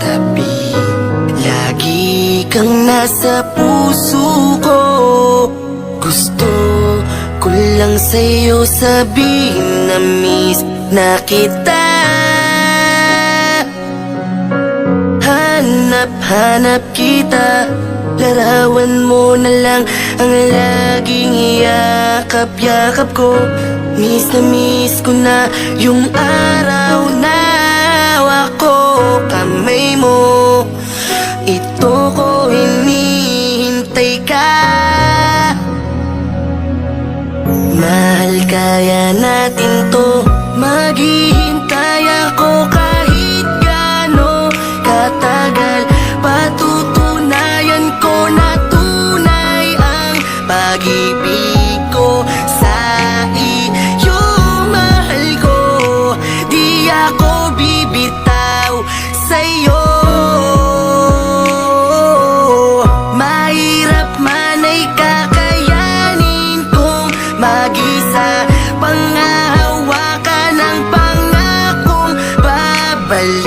tabi. Lagi kang nasa puso ko. Gusto ko lang sa'yo sabihin na miss na kita. Hanap kita, larawan mo na lang ang laging yakap-yakap ko. Miss na miss ko na yung araw na hawak ko kamay mo. Ito ko hinihintay ka. Mahal, kaya natin to. Maghihintay ako kahit gaano katagal. Patutunayan ko na tunay ang pag-ibig ko sa iyo. Mahal ko, di ako bibitaw sa'yo. Mahirap man ay kakayanin kong mag-isa. Panghahawakan ang pangakong babalik.